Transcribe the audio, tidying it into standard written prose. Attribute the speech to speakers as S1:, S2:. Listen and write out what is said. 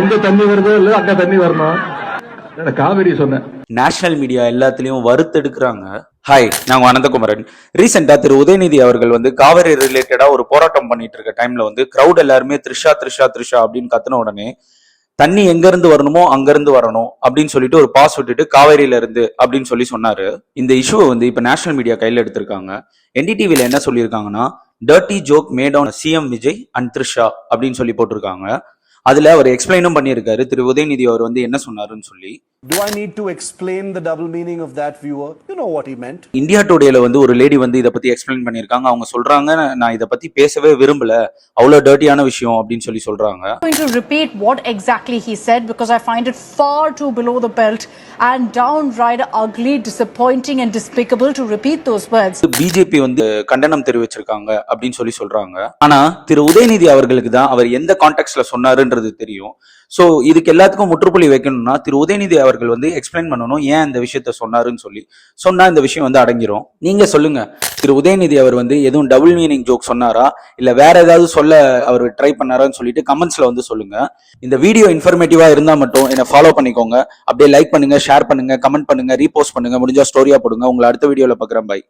S1: எங்க தண்ணி வருதோ இல்ல அங்க தண்ணி வரணும். காவிரி சொன்னேன்.
S2: நேஷனல் மீடியா எல்லாத்துலயும் வறுத்தெடுக்கிறாங்க. ஹாய், நான் அனந்தகுமரன். ரீசெண்டா திரு உதயநிதி அவர்கள் வந்து காவிரி ரிலேட்டடா ஒரு போராட்டம் பண்ணிட்டு இருக்க டைம்ல வந்து கிரௌட் எல்லாருமே த்ரிஷா த்ரிஷா த்ரிஷா அப்படின்னு கத்துன உடனே தண்ணி எங்க இருந்து வரணுமோ அங்க இருந்து வரணும் அப்படின்னு சொல்லிட்டு ஒரு பாஸ் விட்டுட்டு காவேரியில இருந்து அப்படின்னு சொல்லி சொன்னாரு. இந்த இஷ்யூவை வந்து இப்ப நேஷனல் மீடியா கையில எடுத்திருக்காங்க. என்டிடிவில என்ன சொல்லியிருக்காங்கன்னா, dirty joke made on CM Vijay and Trisha அப்படின்னு சொல்லி போட்டிருக்காங்க. அதுல அவர் எக்ஸ்பிளைனும் பண்ணியிருக்காரு திரு உதயநிதி அவர் வந்து என்ன சொன்னாருன்னு சொல்லி.
S3: Do I need to explain the double meaning of that viewer? You know what he meant.
S2: India டுடேல வந்து ஒரு லேடி வந்து இத பத்தி எக்ஸ்பிளைன் பண்ணிருக்காங்க. அவங்க சொல்றாங்க, நான் இத பத்தி பேசவே விரும்பல, அவ்வளவு டர்ட்டியான விஷயம் அப்படின்னு சொல்லி சொல்றாங்க.
S4: I'm going to repeat what exactly he said because I find it far too below the belt and downright ugly, disappointing and despicable to repeat those words.
S2: BJP வந்து கண்டனம் தெரிவிச்சிருக்காங்க அப்படின்னு சொல்லி சொல்றாங்க. ஆனா திரு உதயநிதி அவர்களுக்கு தான் அவர் எந்த கான்டெக்ட்ல சொன்னாருன்றது தெரியும். சோ இதுக்கு எல்லாத்துக்கும் முற்றுப்புள்ளி வைக்கணும்னா திரு உதயநிதி அவர்கள் வந்து எக்ஸ்பிளைன் பண்ணணும் ஏன் இந்த விஷயத்த சொன்னாருன்னு சொல்லி. சொன்னா இந்த விஷயம் வந்து அடங்கிரும். நீங்க சொல்லுங்க, திரு உதயநிதி அவர் வந்து எதுவும் டபுள் மீனிங் ஜோக் சொன்னாரா இல்ல வேற ஏதாவது சொல்ல அவர் ட்ரை பண்ணாரான்னு சொல்லிட்டு கமெண்ட்ஸ்ல வந்து சொல்லுங்க. இந்த வீடியோ இன்ஃபர்மேட்டிவா இருந்தா மட்டும் என்ன ஃபாலோ பண்ணிக்கோங்க. அப்படியே லைக் பண்ணுங்க, ஷேர் பண்ணுங்க, கமெண்ட் பண்ணுங்க, ரீபோஸ்ட் பண்ணுங்க, முடிஞ்சா ஸ்டோரியா போடுங்க. உங்களை அடுத்த வீடியோல பாக்குறேன். பை.